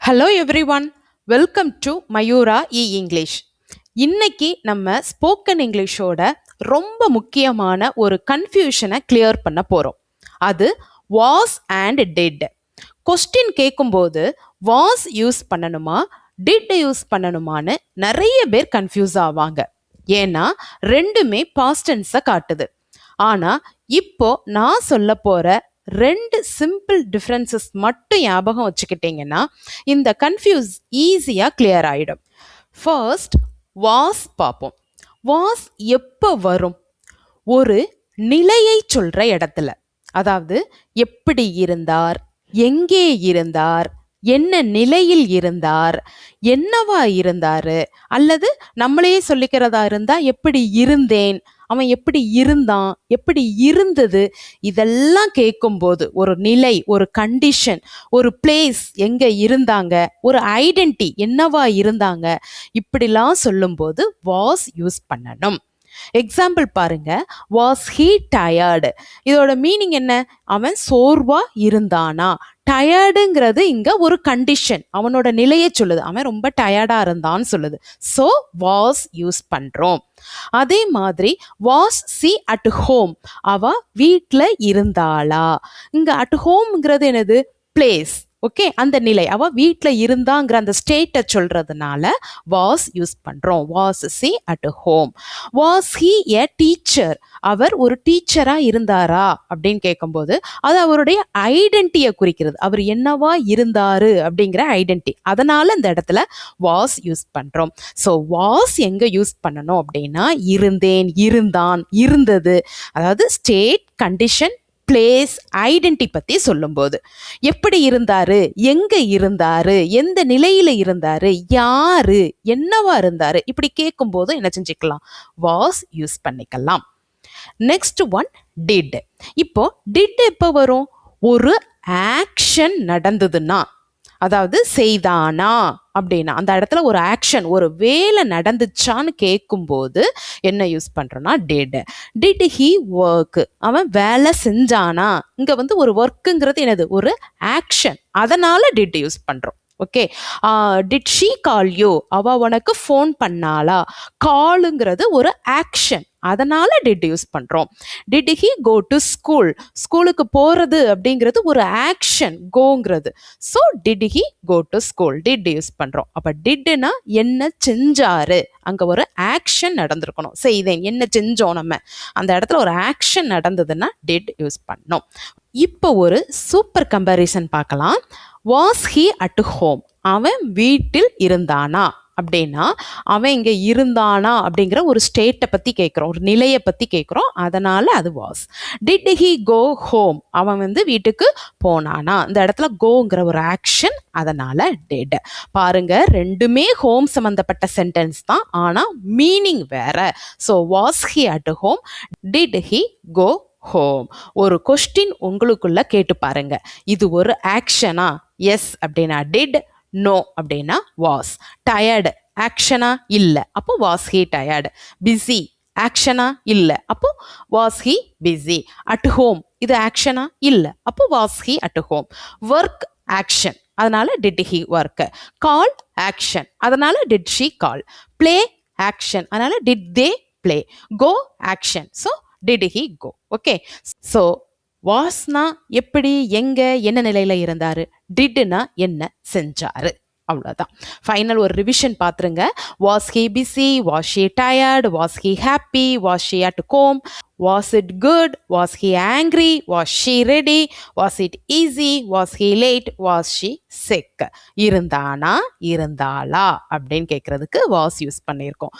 Hello everyone, welcome to Mayura English. இன்னைக்கு நம்ம spoken இங்கிலீஷோட ரொம்ப முக்கியமான ஒரு கன்ஃபியூஷனை கிளியர் பண்ண போகிறோம். அது வாஸ் அண்ட் டிட். கொஸ்டின் கேட்கும்போது வாஸ் யூஸ் பண்ணணுமா டிட் யூஸ் பண்ணணுமான்னு நிறைய பேர் கன்ஃபியூஸ் ஆவாங்க. ஏன்னா ரெண்டுமே பாஸ்ட் டென்ஸை காட்டுது. ஆனால் இப்போ நான் சொல்ல போகிற ரெண்டு சிம்பிள் டிஃப்ரென்சஸ் மட்டும் ஞாபகம் வச்சுக்கிட்டிங்கன்னா இந்த கன்ஃபியூஸ் ஈஸியாக கிளியர் ஆகிடும். ஃபர்ஸ்ட் வாஸ் பார்ப்போம். வாஸ் எப்போ வரும்? ஒரு நிலையை சொல்கிற இடத்துல. அதாவது எப்படி இருந்தார், எங்கே இருந்தார், என்ன நிலையில் இருந்தார், என்னவா இருந்தாரு, அல்லது நம்மளே சொல்லிக்கிறதா இருந்தா எப்படி இருந்தேன், அவன் எப்படி இருந்தான், எப்படி இருந்தது, இதெல்லாம் கேட்கும்போது ஒரு நிலை, ஒரு கண்டிஷன், ஒரு பிளேஸ் எங்க இருந்தாங்க, ஒரு ஐடென்டி என்னவா இருந்தாங்க, இப்படிலாம் சொல்லும்போது வாஸ் யூஸ் பண்ணணும். எக்ஸாம்பிள் பாருங்க, வாஸ் ஹீ டயர்டு. இதோட மீனிங் என்ன? அவன் சோர்வா இருந்தானா. டயர்டுங்கிறது இங்க ஒரு கண்டிஷன், அவனோட நிலையை சொல்லுது. அவன் ரொம்ப டயர்டா இருந்தான்னு சொல்லுது. ஸோ வாஸ் யூஸ் பண்றோம். அதே மாதிரி வாஸ் சி அட் ஹோம். அவ வீட்டில் இருந்தாளா. இங்க அட் ஹோம்ங்கிறது என்னது? பிளேஸ். ஓகே, அந்த நிலை, அவ வீட்டில் இருந்தாங்கிற அந்த ஸ்டேட்டை சொல்றதுனால வாஸ் யூஸ் பண்றோம். Was she at home. Was he a teacher. அவர் ஒரு டீச்சரா இருந்தாரா அப்படின்னு கேட்கும்போது அது அவருடைய ஐடென்டிட்டியை குறிக்கிறது. அவர் என்னவா இருந்தாரு அப்படிங்கிற ஐடென்டிட்டி. அதனால இந்த இடத்துல வாஸ் யூஸ் பண்றோம். ஸோ வாஸ் எங்க யூஸ் பண்ணணும் அப்படின்னா இருந்தேன், இருந்தான், இருந்தது, அதாவது ஸ்டேட், கண்டிஷன், பிளேஸ், ஐடென்டி பற்றி சொல்லும்போது. எப்படி இருந்தாரு, எங்க இருந்தாரு, எந்த நிலையில இருந்தாரு, யாரு, என்னவா இருந்தாரு, இப்படி கேட்கும்போது என்ன செஞ்சுக்கலாம்? வாஸ் யூஸ் பண்ணிக்கலாம். Next one did. இப்போ டிட் எப்போ வரும்? ஒரு ஆக்ஷன் நடந்ததுன்னா, அதாவது செய்தானா அப்படின்னா அந்த இடத்துல ஒரு ஆக்ஷன், ஒரு வேலை நடந்துச்சான்னு கேட்கும்போது என்ன யூஸ் பண்றோம்னா டிட். Did he work. அவன் வேலை செஞ்சானா. இங்க ஒரு ஒர்க்குங்கிறது என்னது? ஒரு ஆக்ஷன். அதனால டிட் யூஸ் பண்றோம். Okay, did she call you. அவ உனக்கு ஃபோன் பண்ணாளா. காலுங்கிறது ஒரு ஆக்ஷன், அதனால டிட் யூஸ் பண்றோம். Did he go to school. ஸ்கூலுக்கு போறது அப்படிங்கிறது ஒரு ஆக்ஷன், கோங்கிறது. So did he go to school, did use பண்றோம். அப்ப டிட்னா என்ன செஞ்சாரு, அங்க ஒரு ஆக்ஷன் நடந்திருக்கணும். செய்தேன், என்ன செஞ்சோம் நம்ம, அந்த இடத்துல ஒரு ஆக்ஷன் நடந்ததுன்னா டிட் யூஸ் பண்ணோம். இப்போ ஒரு சூப்பர் கம்பேரிசன் பார்க்கலாம். Was he at home. அவன் வீட்டில் இருந்தானா அப்படின்னா அவன் இங்கே இருந்தானா அப்படிங்கிற ஒரு ஸ்டேட்டை பற்றி கேட்குறோம், ஒரு நிலையை பற்றி கேட்குறோம், அதனால அது was. Did he go home. அவன் வீட்டுக்கு போனானா. இந்த இடத்துல கோங்கிற ஒரு ஆக்ஷன், அதனால டிட். பாருங்க, ரெண்டுமே ஹோம் சம்பந்தப்பட்ட சென்டென்ஸ் தான், ஆனால் மீனிங் வேற. So was he at home, did he go home. ஒரு கொஸ்டின் உங்களுக்குள்ள கேட்டு பாருங்க, இது ஒரு ஆக்ஷனா? எஸ் அப்படின்னா டிட், நோ அப்படின்னா வாஸ். டயர்டு ஆக்ஷனா? இல்லை, அப்போ வாஸ் ஹி டயர்டு. பிஸி ஆக்ஷனா? இல்லை, அப்போ was he busy. At home இது ஆக்ஷனா? இல்லை, அப்போ was he at home. Work action, அதனால did he work. Call action, அதனால did she call. Play action, அதனால did they play. Go action, so did he go. Okay, so வாஸ்னா எப்படி, எங்க, என்ன நிலையில இருந்தாரு. டிட்னா என்ன செஞ்சாரு, அவ்வளோதான். ஃபைனல் ஒரு ரிவிஷன் பார்த்துருங்க. Was he busy, was she tired, was he happy, was she at home, was it good, was he angry, was she ready, was it easy, was he late, was she sick. இருந்தானா, இருந்தாளா அப்படின்னு கேட்கறதுக்கு was use பண்ணியிருக்கோம்.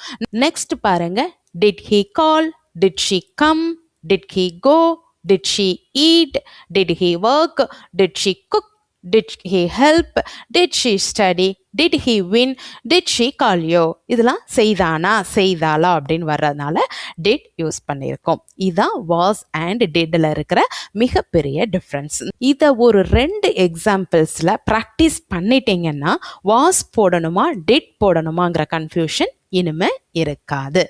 Next பாருங்க, did he call, did she come, did he go, did she eat, did he work, did she cook, did he help, did she study, did he win, did she call you. இதெல்லாம் செய்தானா, செய்தாளா அப்படின்னு வர்றதுனால did use பண்ணியிருக்கோம். இதான் was and didல இருக்கிற மிகப்பெரிய difference. இதை ஒரு 2 எக்ஸாம்பிள்ஸில் practice பண்ணிட்டீங்கன்னா was போடணுமா did போடணுமாங்கிற கன்ஃபியூஷன் இனிமே இருக்காது.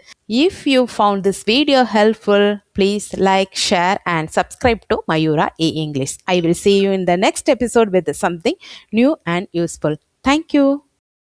If you found this video helpful, please like, share and subscribe to Mayura E English. I will see you in the next episode with something new and useful. Thank you.